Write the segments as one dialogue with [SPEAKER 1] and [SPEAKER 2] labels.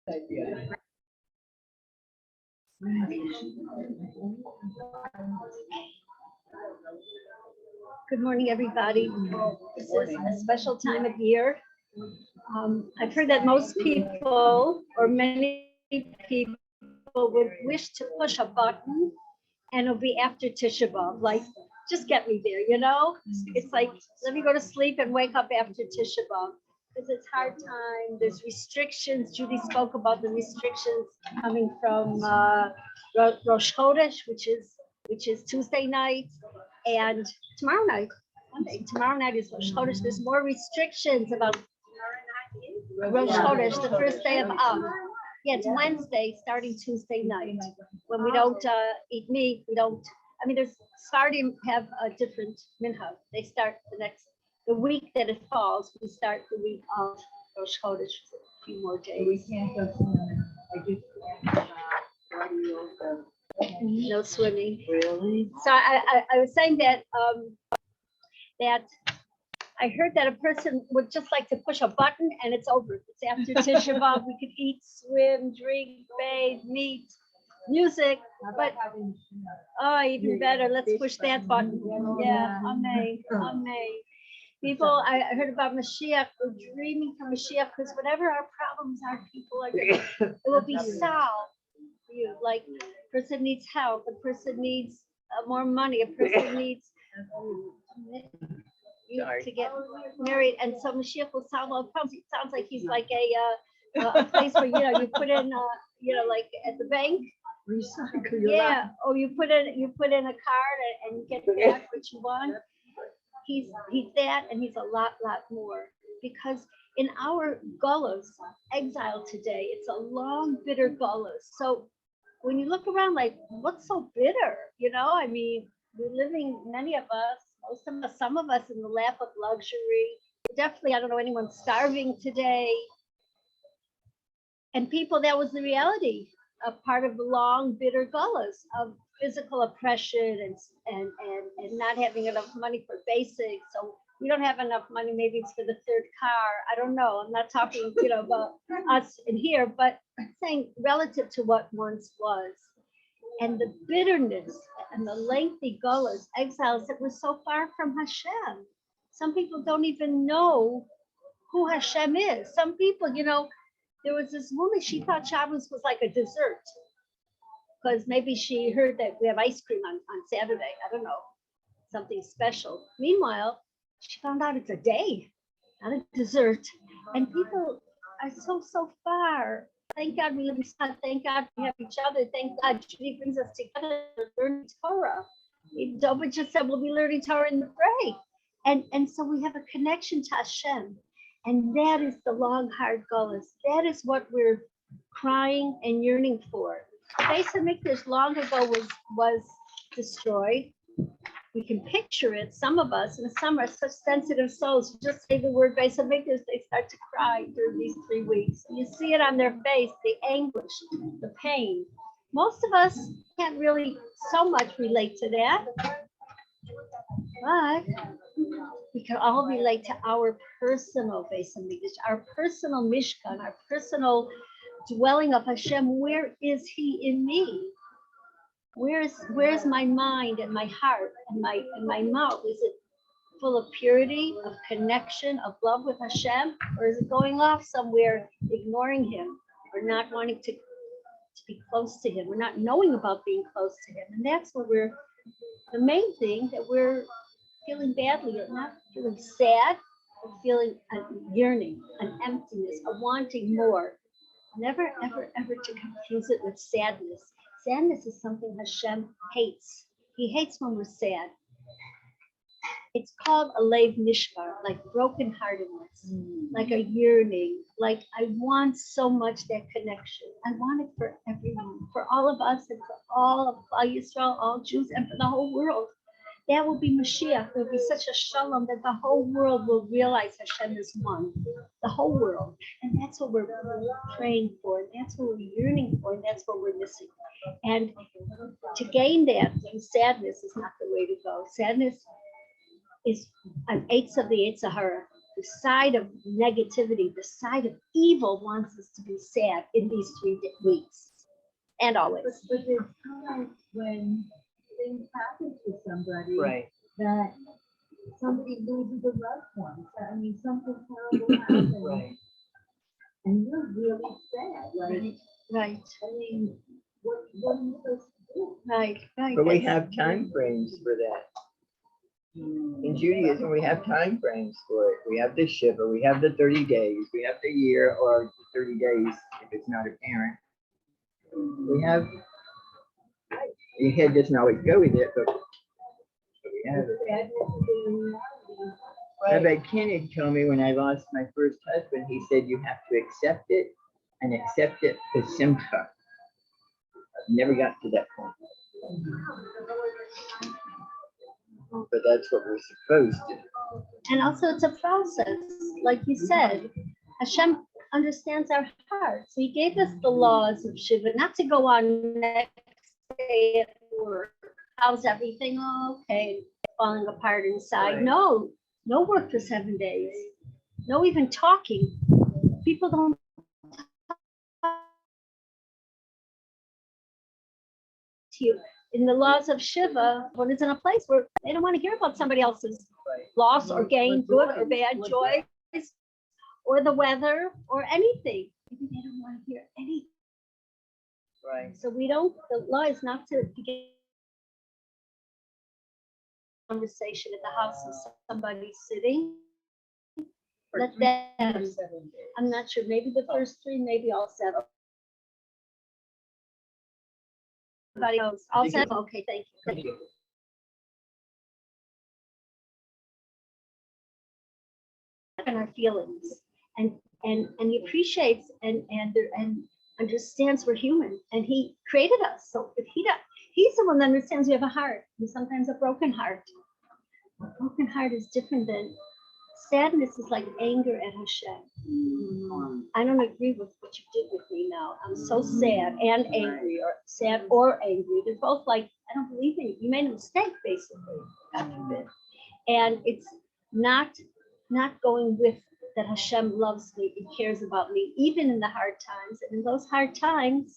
[SPEAKER 1] Good morning, everybody. This is a special time of year. I've heard that most people, or many people, would wish to push a button and it'll be after Tisha B'Av, like, just get me there, you know? It's like, let me go to sleep and wake up after Tisha B'Av, because it's hard time, there's restrictions. Judy spoke about the restrictions coming from Rosh Chodesh, which is Tuesday night, and tomorrow night, Monday. Tomorrow night is Rosh Chodesh. There's more restrictions about Rosh Chodesh, the first day of Av. Yeah, it's Wednesday, starting Tuesday night. When we don't eat meat, we don't. I mean, there's Sephardim have a different minhag. They start the week that it falls. We start the week of Rosh Chodesh for a few more days.
[SPEAKER 2] We can't go swimming.
[SPEAKER 1] No swimming.
[SPEAKER 2] Really?
[SPEAKER 1] So I was saying that that I heard that a person would just like to push a button and it's over. It's after Tisha B'Av. We could eat, swim, drink, bathe, meet, music, but even better. Let's push that button. Yeah, amen, amen. People, I heard about Mashiach. We're dreaming for Mashiach because whatever our problems are, people are it will be solved. You like, person needs help, a person needs more money, a person needs you to get married, and so Mashiach will solve all problems. It sounds like he's like a place where you put in like at the bank.
[SPEAKER 2] Recycle.
[SPEAKER 1] Yeah, or you put in a card and you get back what you want. He's that, and he's a lot more, because in our gullahs, exile today, it's a long, bitter gullahs. So when you look around, like, what's so bitter? I mean, we're living, many of us, most of us, some of us in the lap of luxury. Definitely, I don't know anyone starving today. And people, that was the reality, a part of the long, bitter gullahs of physical oppression and not having enough money for basics. So we don't have enough money, maybe it's for the third car. I don't know. I'm not talking, about us in here, but I'm saying relative to what once was. And the bitterness and the lengthy gullahs, exiles that were so far from Hashem. Some people don't even know who Hashem is. Some people, there was this woman, she thought Shabbos was like a dessert, because maybe she heard that we have ice cream on Saturday. I don't know, something special. Meanwhile, she found out it's a day, not a dessert. And people are so far. Thank God we live in Tzfat. Thank God we have each other. Thank God Judy brings us together to learn Torah. Dova just said we'll be learning Torah in the break. And so we have a connection to Hashem. And that is the long, hard gullahs. That is what we're crying and yearning for. Beis HaMikdash long ago was destroyed. We can picture it. Some of us, and some are such sensitive souls, you just say the word Beis HaMikdash, they start to cry during these 3 weeks. You see it on their face, the anguish, the pain. Most of us can't really so much relate to that, but we can all relate to our personal Beis HaMikdash, our personal Mishkan, our personal dwelling of Hashem. Where is He in me? Where's my mind and my heart and my mouth? Is it full of purity, of connection, of love with Hashem, or is it going off somewhere, ignoring Him, or not wanting to be close to Him? We're not knowing about being close to Him, and that's what the main thing that we're feeling badly, or not feeling sad, but feeling a yearning, an emptiness, a wanting more. Never, ever, ever to confuse it with sadness. Sadness is something Hashem hates. He hates when we're sad. It's called a leiv nishbar, like brokenheartedness, like a yearning, like I want so much that connection. I want it for everyone, for all of us, and for all of Yisrael, all Jews, and for the whole world. That will be Mashiach. There will be such a shalom that the whole world will realize Hashem is one. The whole world. And that's what we're praying for. And that's what we're yearning for. And that's what we're missing. And to gain that through sadness is not the way to go. Sadness is an eighth of the Yetzer Hara. the side of negativity, the side of evil wants us to be sad in these 3 weeks and always.
[SPEAKER 2] But there's times when things happen to somebody
[SPEAKER 3] Right.
[SPEAKER 2] that somebody loses a loved one. I mean, something terrible happens.
[SPEAKER 3] Right.
[SPEAKER 2] And you're really sad. Like,
[SPEAKER 1] Right,
[SPEAKER 2] I mean, what are you supposed to do?
[SPEAKER 1] right.
[SPEAKER 3] But we have time frames for that. In Judaism, we have time frames for it. We have the Shiva, we have the 30 days, we have the year, or the 30 days if it's not a parent. We have, your head doesn't always go with it, but we have it.
[SPEAKER 2] Sadness is a reality.
[SPEAKER 3] Rabbi Koenig told me when I lost my first husband, he said, you have to accept it and accept it with simcha. I've never got to that point. But that's what we're supposed to do.
[SPEAKER 1] And also it's a process. Like you said, Hashem understands our hearts. He gave us the laws of Shiva, not to go on next day at work. How's everything? Oh, okay, falling apart inside.
[SPEAKER 3] Right.
[SPEAKER 1] No work for 7 days. No even talking. People don't talk to you. In the laws of Shiva, one is in a place where they don't want to hear about somebody else's loss or gain, good or bad, joy, or the weather, or anything. Maybe they don't want to hear anything.
[SPEAKER 3] Right.
[SPEAKER 1] So we don't, the law is not to begin conversation at the house of somebody sitting. Let them, I'm not sure, maybe the first 3, maybe all 7. Everybody else, all 7, okay, thank you.
[SPEAKER 3] Thank you.
[SPEAKER 1] And our feelings, and he appreciates and understands we're human, and he created us. So if he's the one that understands we have a heart, and sometimes a broken heart. A broken heart is different than sadness. Is like anger at Hashem. I don't agree with what you did with me now. I'm so sad and angry, or sad or angry. They're both like, I don't believe in you. You made a mistake, basically. God forbid. And it's not going with that Hashem loves me and cares about me, even in the hard times. And in those hard times,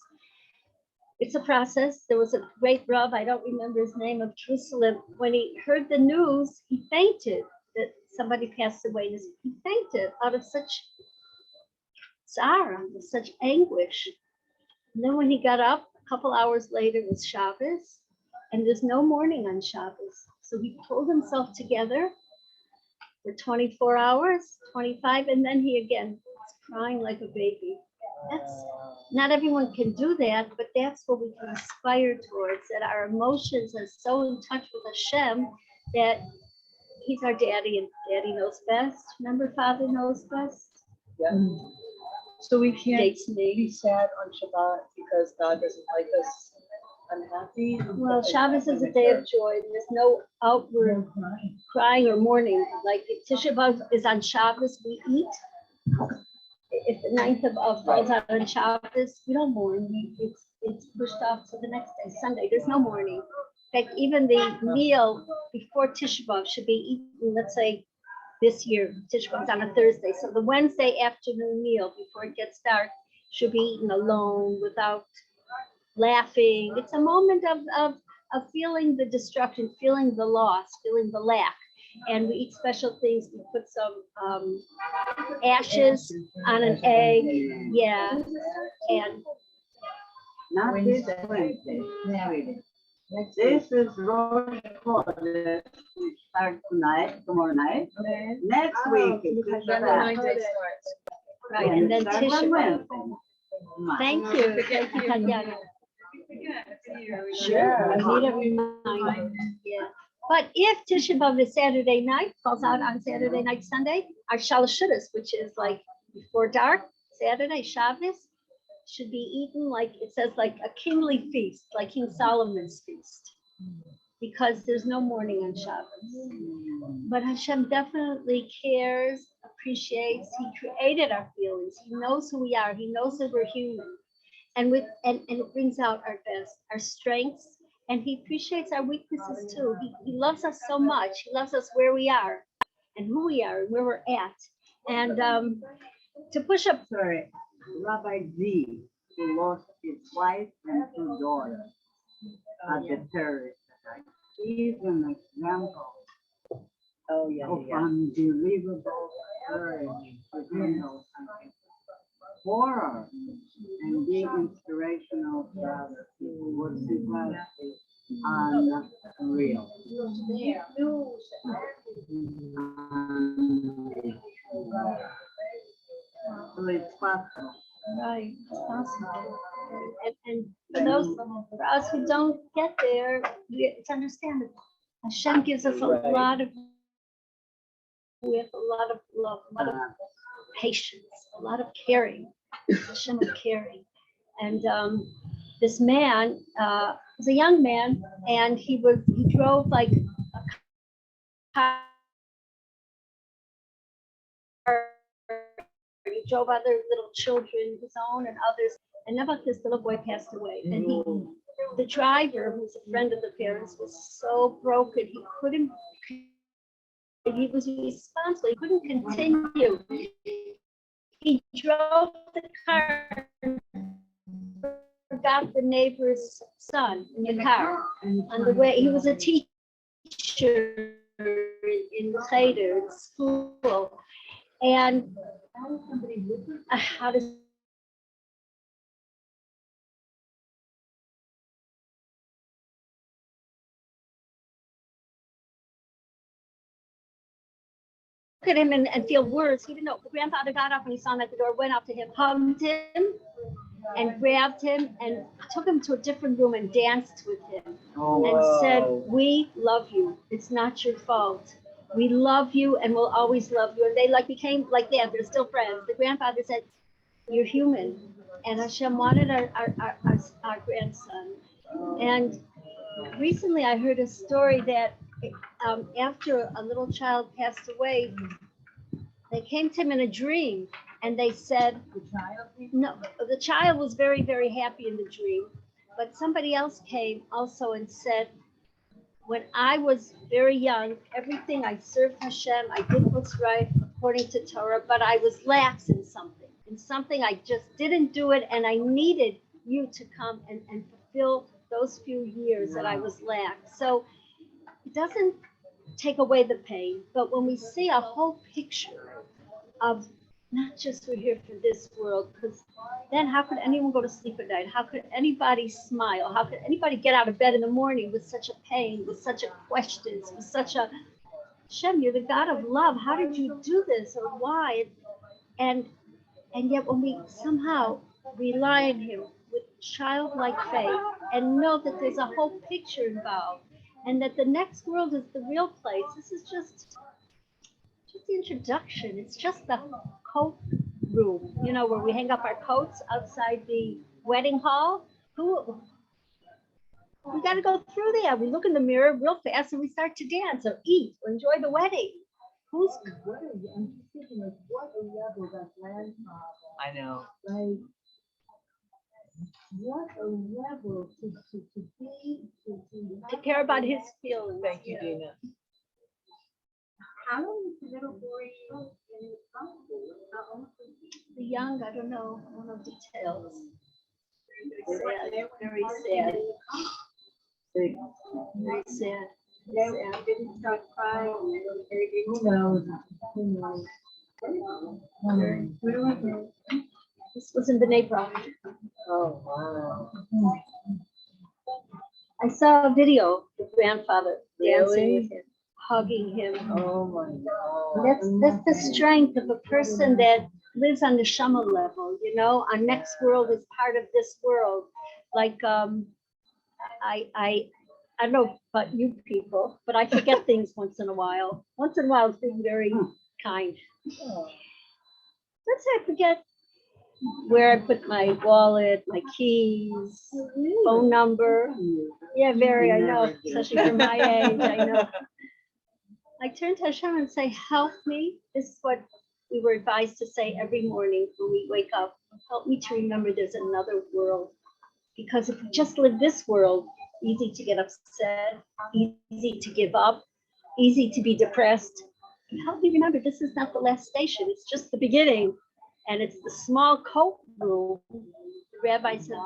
[SPEAKER 1] it's a process. There was a great Rav, I don't remember his name, of Jerusalem. When he heard the news, he fainted that somebody passed away. He fainted out of such sorrow, such anguish. And then when he got up, a couple hours later, it was Shabbos, and there's no mourning on Shabbos. So he pulled himself together for 24 hours, 25, and then he again was crying like a baby. That's not everyone can do that, but that's what we can aspire towards, that our emotions are so in touch with Hashem that he's our daddy, and daddy knows best. Remember, father knows best?
[SPEAKER 2] Yeah. So we can't
[SPEAKER 1] Dates me.
[SPEAKER 2] be sad on Shabbat because God doesn't like us unhappy.
[SPEAKER 1] Well, Shabbos is a day of joy. There's no outward crying or mourning. Like if Tisha B'Av is on Shabbos, we eat. If the 9th of Av falls out on Shabbos, we don't mourn. It's pushed off to the next day, Sunday. There's no mourning. In fact, even the meal before Tisha B'Av should be eaten, let's say this year, Tisha B'Av's on a Thursday. So the Wednesday afternoon meal before it gets dark should be eaten alone, without laughing. It's a moment of feeling the destruction, feeling the loss, feeling the lack. And we eat special things. We put some ashes on an egg. Yeah. And
[SPEAKER 4] Not this Wednesday. This is Rosh Chodesh. We start tonight, tomorrow night. Next week is Shabbat.
[SPEAKER 1] right, and then
[SPEAKER 4] Start on
[SPEAKER 1] Tisha B'Av.
[SPEAKER 4] Wednesday.
[SPEAKER 1] Thank you. Thank you, Tatiana. Sure, I need a reminder. Yeah. But if Tisha B'Av is Saturday night, falls out on Saturday night, Sunday, our Shalashudas, which is like before dark, Saturday, Shabbos, should be eaten like, it says, like a kingly feast, like King Solomon's feast, because there's no mourning on Shabbos. But Hashem definitely cares, appreciates. He created our feelings. He knows who we are. He knows that we're human. And it brings out our best, our strengths, and he appreciates our weaknesses too. He loves us so much. He loves us where we are. and who we are and where we're at. And to push up.
[SPEAKER 4] Sorry, Rabbi Z, who lost his wife and 2 daughters at the terrorist attack. He's an example
[SPEAKER 3] Oh, yeah,
[SPEAKER 4] of
[SPEAKER 3] yeah.
[SPEAKER 4] unbelievable courage to handle something horror and be inspirational to other people. What he does is unreal. So it's possible.
[SPEAKER 1] Right, it's possible. And for those, for us who don't get there, it's understandable. Hashem gives us a
[SPEAKER 3] Right.
[SPEAKER 1] lot of, with a lot of love, a lot of patience, a lot of caring. Hashem of caring. And this man was a young man, and he drove like a car. He drove other little children, his own and others. And about this little boy passed away. And the driver, who's a friend of the parents, was so broken. He was responsible. He couldn't continue. He drove the car, forgot the neighbor's son in the car on the way. He was a teacher in Cheder school. And how does look at him and feel words? He didn't know. The grandfather got up when he saw him at the door, went up to him, hugged him, and grabbed him and took him to a different room and danced with him and said, "We love you. It's not your fault. We love you and we'll always love you." And they became like that. They're still friends. The grandfather said, "You're human." And Hashem wanted our grandson. And recently I heard a story that after a little child passed away, they came to him in a dream and they said, no, the child was very, very happy in the dream. But somebody else came also and said, when I was very young, everything I served Hashem, I did what's right according to Torah, but I was lax in something I just didn't do it, and I needed you to come and fulfill those few years that I was lax. So it doesn't take away the pain, but when we see a whole picture of not just we're here for this world, because then how could anyone go to sleep at night? How could anybody smile? How could anybody get out of bed in the morning with such a pain, with such a questions, with such a, Hashem, you're the God of love. How did you do this, or why? And yet when we somehow rely on him with childlike faith and know that there's a whole picture involved and that the next world is the real place, this is just the introduction. It's just the coat room, where we hang up our coats outside the wedding hall. We got to go through there. We look in the mirror real fast and we start to dance or eat or enjoy the wedding.
[SPEAKER 2] I'm just thinking, like, what a level that grandfather.
[SPEAKER 3] I know.
[SPEAKER 2] Like, what a level to be,
[SPEAKER 1] To care about his feelings.
[SPEAKER 3] Thank you, Dina.
[SPEAKER 2] How old is the little boy in the hospital? How old is he?
[SPEAKER 1] The young, I don't know details. Very sad. Very sad.
[SPEAKER 2] They didn't start crying. Who knows? Where was it?
[SPEAKER 1] This was in B'nai Brak.
[SPEAKER 3] Oh, wow.
[SPEAKER 1] I saw a video of the grandfather dancing
[SPEAKER 3] Really?
[SPEAKER 1] with him, hugging him.
[SPEAKER 3] Oh, my God.
[SPEAKER 1] That's the strength of a person that lives on the Shama level, Our next world is part of this world. Like I don't know about you people, but I forget things once in a while. Once in a while, it's being very kind. Let's say I forget where I put my wallet, my keys, phone number. Yeah, very, I know, especially for my age, I know. I turn to Hashem and say, help me. This is what we were advised to say every morning when we wake up. Help me to remember there's another world. Because if we just live this world, easy to get upset, easy to give up, easy to be depressed, help me remember, this is not the last station, it's just the beginning. And it's the small coat room. The rabbi said,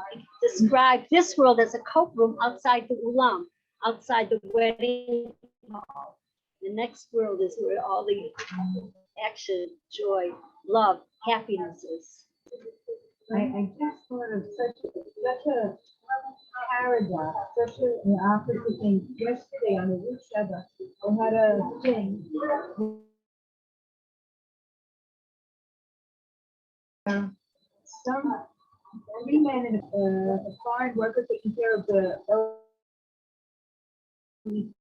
[SPEAKER 1] describe this world as a coat room outside the ulam, outside the wedding hall. The next world is where all the action, joy, love, happiness is.
[SPEAKER 2] I just thought of such a paradox, such an opposite thing. Yesterday on the Rosh Hashanah, I had a thing. Some three men and a foreign worker taking care of the elderly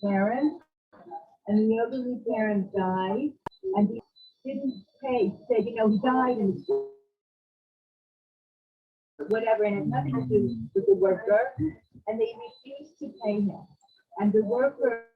[SPEAKER 2] parent, and the elderly parent died, and he didn't pay. Said, he died in the school, whatever, and it had nothing to do with the worker, and they refused to pay him. And the worker